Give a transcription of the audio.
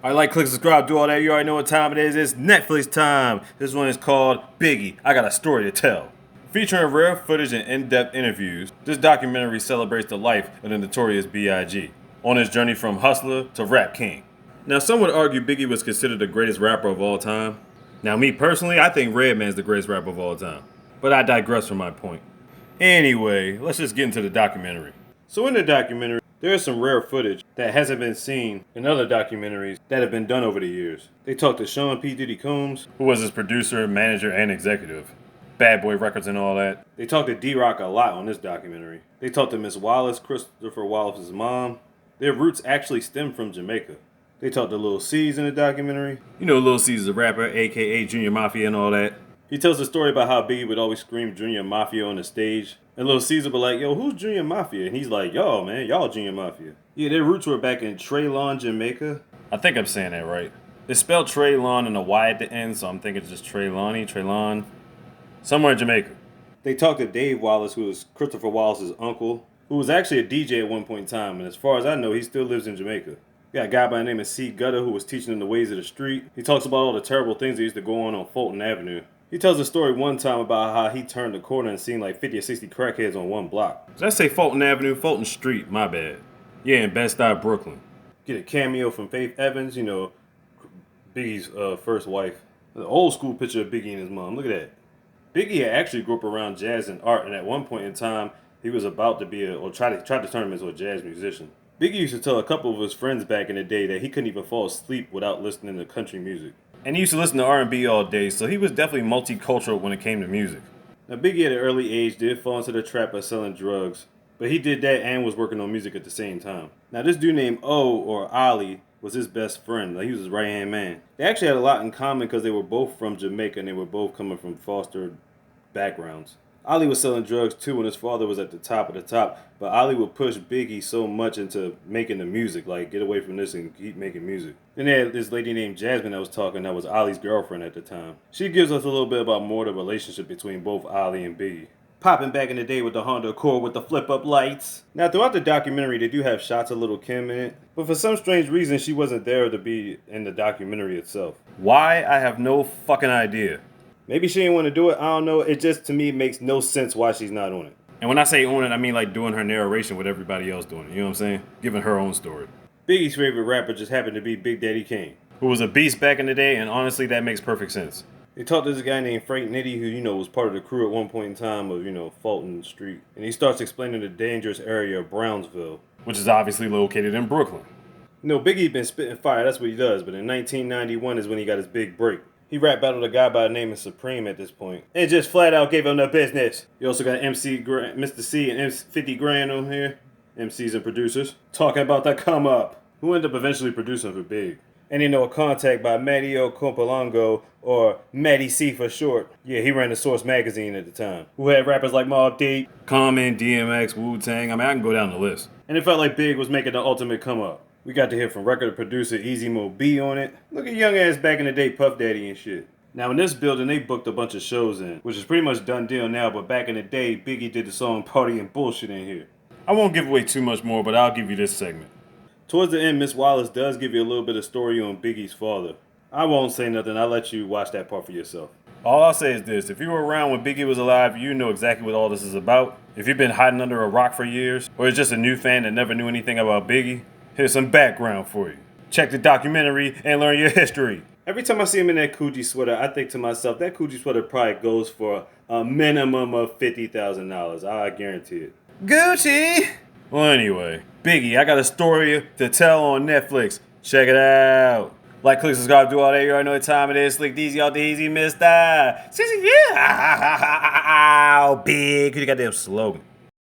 I like, click, subscribe, do all that. You already know what time it is. It's Netflix time. This one is called Biggie. I got a story to tell. Featuring rare footage and in-depth interviews, this documentary celebrates the life of the Notorious B.I.G. on his journey from hustler to rap king. Now, some would argue Biggie was considered the greatest rapper of all time. Now, me personally, I think Redman's the greatest rapper of all time. But I digress from my point. Anyway, let's just get into the documentary. So in the documentary, there is some rare footage that hasn't been seen in other documentaries that have been done over the years. They talked to Sean P. Diddy Combs, who was his producer, manager, and executive. Bad Boy Records and all that. They talked to D-Rock a lot on this documentary. They talked to Miss Wallace, Christopher Wallace's mom. Their roots actually stem from Jamaica. They talked to Lil C's in the documentary. You know Lil C's is a rapper, aka Junior Mafia and all that. He tells a story about how Biggie would always scream Junior Mafia on the stage. And Lil C's would be like, yo, who's Junior Mafia? And he's like, yo, man, y'all Junior Mafia. Yeah, their roots were back in Treylon, Jamaica. I think I'm saying that right. It's spelled Treylon and a Y at the end, so I'm thinking it's just Treylon. Somewhere in Jamaica. They talked to Dave Wallace, who was Christopher Wallace's uncle, who was actually a DJ at one point in time. And as far as I know, he still lives in Jamaica. We got a guy by the name of C. Gutter who was teaching him the ways of the street. He talks about all the terrible things that used to go on Fulton Avenue. He tells a story one time about how he turned the corner and seen like 50 or 60 crackheads on one block. Did I say Fulton Avenue? Fulton Street, my bad. Yeah, in Bed-Stuy, Brooklyn. Get a cameo from Faith Evans, you know, Biggie's first wife. An old school picture of Biggie and his mom. Look at that. Biggie had actually grew up around jazz and art, and at one point in time, he was about to be tried to turn him into a jazz musician. Biggie used to tell a couple of his friends back in the day that he couldn't even fall asleep without listening to country music. And he used to listen to R&B all day, so he was definitely multicultural when it came to music. Now, Biggie at an early age did fall into the trap of selling drugs, but he did that and was working on music at the same time. Now, this dude named O, or Ali, was his best friend. Like, he was his right-hand man. They actually had a lot in common because they were both from Jamaica and they were both coming from fostered backgrounds. Ali was selling drugs too when his father was at the top of the top, but Ali would push Biggie so much into making the music, like get away from this and keep making music. Then they had this lady named Jasmine that was talking, that was Ali's girlfriend at the time. She gives us a little bit about more of the relationship between both Ali and Biggie. Popping back in the day with the Honda Accord with the flip-up lights. Now throughout the documentary they do have shots of Lil' Kim in it, but for some strange reason she wasn't there to be in the documentary itself. Why? I have no fucking idea. Maybe she didn't want to do it, I don't know. It just, to me, makes no sense why she's not on it. And when I say on it, I mean like doing her narration with everybody else doing it. You know what I'm saying? Giving her own story. Biggie's favorite rapper just happened to be Big Daddy Kane, who was a beast back in the day, and honestly, that makes perfect sense. They talked to this guy named Frank Nitti, who, you know, was part of the crew at one point in time of, you know, Fulton Street. And he starts explaining the dangerous area of Brownsville, which is obviously located in Brooklyn. You know, Biggie been spitting fire, that's what he does, but in 1991 is when he got his big break. He rap battled a guy by the name of Supreme at this point, and just flat out gave him the business. You also got Mr. C and 50 Grand on here, MCs and producers, talking about the come up, who ended up eventually producing for Big. And you know, a contact by Mario Compolongo, or Matty C for short. Yeah, he ran the Source magazine at the time, who had rappers like Mobb Deep, Common, DMX, Wu-Tang. I mean, I can go down the list. And it felt like Big was making the ultimate come up. We got to hear from record producer Easy Mo B on it. Look at young ass back in the day, Puff Daddy and shit. Now in this building, they booked a bunch of shows in, which is pretty much done deal now, but back in the day, Biggie did the song Party and Bullshit in here. I won't give away too much more, but I'll give you this segment. Towards the end, Miss Wallace does give you a little bit of story on Biggie's father. I won't say nothing, I'll let you watch that part for yourself. All I'll say is this, if you were around when Biggie was alive, you know exactly what all this is about. If you've been hiding under a rock for years, or it's just a new fan that never knew anything about Biggie, here's some background for you. Check the documentary and learn your history. Every time I see him in that Coogee sweater, I think to myself, that Coogee sweater probably goes for a minimum of $50,000. I guarantee it. Gucci! Well, anyway, Biggie, I got a story to tell on Netflix. Check it out. Like, click, subscribe, do all that. You already know what time it is. Slick Deezy out the easy, mister. Yeah. Big. Who's your goddamn slogan?